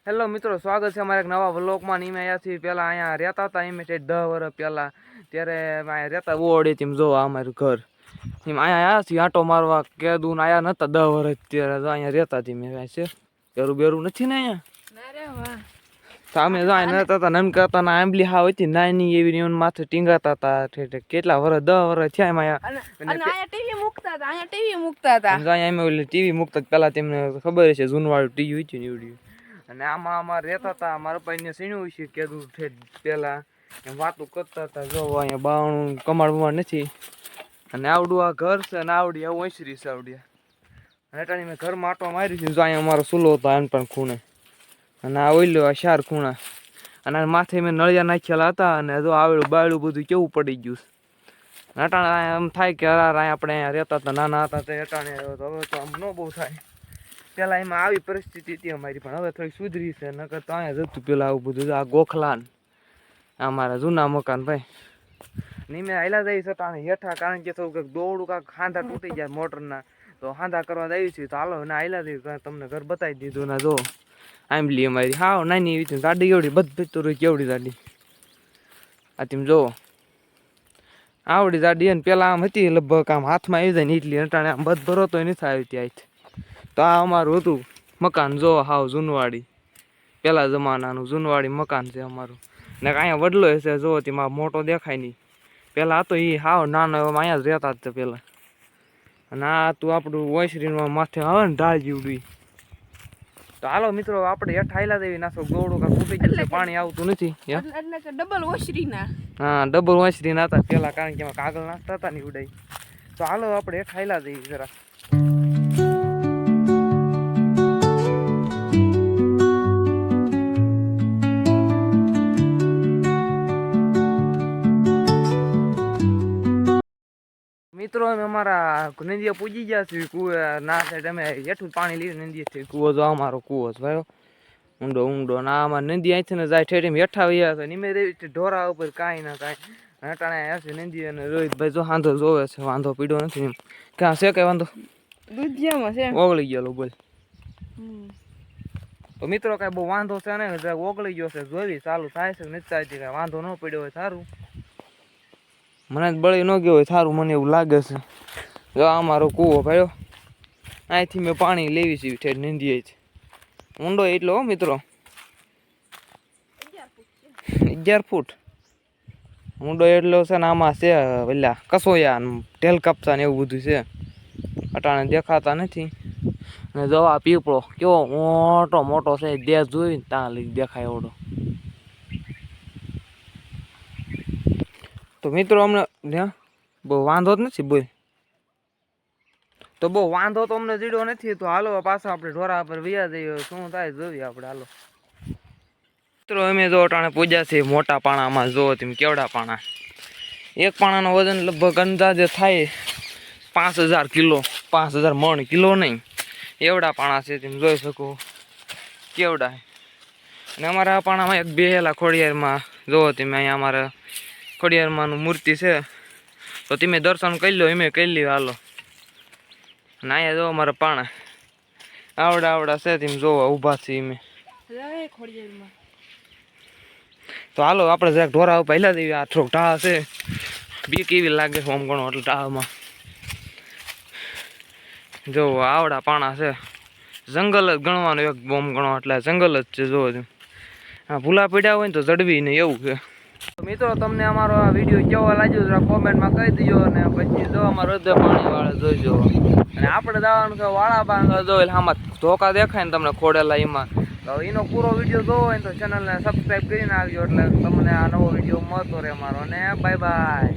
Hello મિત્રો, સ્વાગત છે અમારા એક નવા વ્લોગમાં. ને અહીંયાથી પહેલાં અહીંયા રહેતા હતા, એમ 10 વર્ષ પહેલાં. ત્યારે અહીંયા રહેતા ઓળે તેમ જો અમારું ઘર એમ અહીંયા આવ્યા છીએ આંટો મારવા. કેદું આવ્યા નહોતા 10 વર્ષ, ત્યારે જો અહીંયા રહેતા હતી. મેં છે બેરું બેરું નથી ને અહીંયા. અમે જો અહીંયા નતા હતા, નનકા હતા ને આંબલી હાવ હતી નાની એવી, એમ માથે ટીંગાતા હતા. કેટલા વર્ષ 10 વર્ષ થયા એમ અહીંયા ટીવી મૂકતા. પેલા તેમને ખબર છે જૂનવાળું ટીવી હતું ને એવડ્યું. અને આમાં અમારે રહેતા હતા. મારા ભાઈને સીણ્યું છે કીધું પેલા એમ વાતું કરતા હતા. જો અહીંયા બાવણું કમાડ બમાડ નથી. અને આવડું આ ઘર છે ને આવડી આવું ઓસરી છે આવડી. અને અટાણી મેં ઘરમાં આટો મારી છે. જો અહીંયા અમારો ચૂલો હતો આન પણ ખૂણે, અને આ ઓઈલો આ 4 ખૂણા. અને માથે મેં નળિયા નાખેલા હતા. અને જો આવેલું બાયલું બધું કેવું પડી ગયું છે. અટાણે એમ થાય કે આપણે અહીંયા રહેતા હતા નાના હતા તે. અટાણે હવે તો આમ ન બહુ થાય. પેલા એમાં આવી પરિસ્થિતિ હતી અમારી, પણ હવે થોડી સુધરી છે. નકર તો અહીંયા જતું પેલા આવું બધું. આ ગોખલાન અમારા જૂના મકાન ભાઈ ને મેં હાઈલા જઈ સટાણે હેઠા, કારણ કે થોડું દોડું કાંક હાંધા તૂટી જાય મોટરના, તો હાંધા કરવા આવી છે. તો હાલો ને હાઈલા દઈ તમને ઘર બતાવી દીધું. ને જો આંબલી અમારી હાવ નાની એવી ગાડી કેવડી બધ તો કેવડી ગાડી આ તેમ જો આવડી ગાડી. ને પેલા આમ હતી લગભગ આમ હાથમાં આવી જાય ને એટલી. અટાણે આમ બધ ભરો તો નથી આવી ત્યાંથી. તો આ અમારું હતું મકાન. જો હાવ જૂનવાડી, પેલા જમાનાનું જૂનવાડી મકાન છે અમારું. ને અહીંયા વડલો હશે જો તેમાં મોટો દેખાય નહીં. પેલા હતો એ હાવ નાનો એમાં અહીંયા જ રહેતા જ પેલા. અને આ તું આપણું ઓસરીમાં માથે આવે ને ઢાળ જીવડું. તો હાલો મિત્રો આપણે હેઠ હાઈલા દેવી નાખો. ગોળું કાંક ફૂટી ગયું છે, પાણી આવતું નથી. ડબલ ઓસરીના, હા ડબલ ઓસરીના હતા પેલા, કારણ કે એમાં કાગળ નાખતા હતા ને ઉડાઈ. તો હાલો આપણે હેઠ હાઈલા દેવી જરા. મિત્રો અમે અમારા નદીએ પૂજી ગયા છીએ. કુવે ના સાઈડ અમે હેઠું પાણી લઈને નદીએથી. કૂવો જો અમારો કૂવો છે ભાઈ, ઊંડો ઊંડો. ના આમાં નદી અહીંથી ને જાય ઠેઠ હેઠા વયા છે. નિમે દેવી ઢોરા ઉપર કાંઈ ના કાંઈ હટાણે હશે નદી. અને રોહિતભાઈ જો વાંધો જોવે છે, વાંધો પીડો નથી. ક્યાં છે કઈ વાંધો? દૂધિયામાં છે, ઓગળી ગયેલો બોલ. તો મિત્રો કાંઈ બહુ વાંધો છે ને, ઓગળી ગયો છે. જોવી ચાલુ થાય છે નથી થાય, કાંઈ વાંધો ન પડ્યો હોય સારું. મને જ બળી ન ગયો હોય સારું, મને એવું લાગે છે. જો અમારો કૂવો ભાઈઓ, અહીંથી મેં પાણી લેવી છે ઠેઠ નંદીએ જ. ઊંડો એટલો મિત્રો 11 ફૂટ ઊંડો એટલો છે. ને આમાં છે પેલા કસોયા ઢેલ કપસા ને એવું બધું છે. અટાણે દેખાતા નથી. ને જો આ પીપળો કેવો મોટો મોટો છે, દેશ જોઈને ત્યાં લઈ દેખાય એવડો. તો મિત્રો અમને બહુ વાંધો જ નથી બોલ. તો બહુ વાંધો તો અમને જીડો નથી. તો હાલો પાછા આપણે ઢોરા પર વ્યા જઈએ, શું થાય જોઈએ આપણે. હાલો મિત્રો અમે જો અટાણે પૂજા છે મોટા પાણામાં. જો તેમ કેવડા પાણા, એક પાણાનો વજન લગભગ અંદાજે થાય 5000 કિલો, 5000 મણ, કિલો નહીં, એવડા પાણા છે. તેમ જોઈ શકો કેવડા. અને અમારા આ પાણામાં એક બેહેલા ખોડિયારમાં જો તમે અહીંયા અમારા ખોડિયારમાંનું મૂર્તિ છે. તો તમે દર્શન કરી લો, એમે કરી લ્યો હાલો. અને અહીંયા જો અમારા પાણા આવડા આવડા છે. તેમ જોવા ઊભા છે એમે. તો હાલો આપણે જરાક ઢોરા પહેલા દેવી. આ થોડોક ઢાળ છે, બીક એવી લાગે છે આમ ગણો એટલે ઢાળમાં. જો આવડા પાણા છે. જંગલ જ ગણવાનું એક બોમ ગણો એટલે જંગલ જ છે. જોવો હા ભૂલા પડ્યા હોય ને તો જડવી નહીં એવું છે. મિત્રો તમને અમારો આ વિડીયો કેવો લાગ્યો જરા કોમેન્ટમાં કહી દીજો. અને પછી જો અમારો હૃદય પાણી વાળા જોઈજો. અને આપણે જવાનું કે વાળા બાંધવા જોઈ આમાં ધોકા દેખાય ને તમને ખોડેલા એમાં. તો એનો પૂરો વિડીયો જોવો હોય તો ચેનલને સબસ્ક્રાઈબ કરીને આવજો, એટલે તમને આ નવો વિડીયો મળતો રહે અમારો. અને બાય બાય.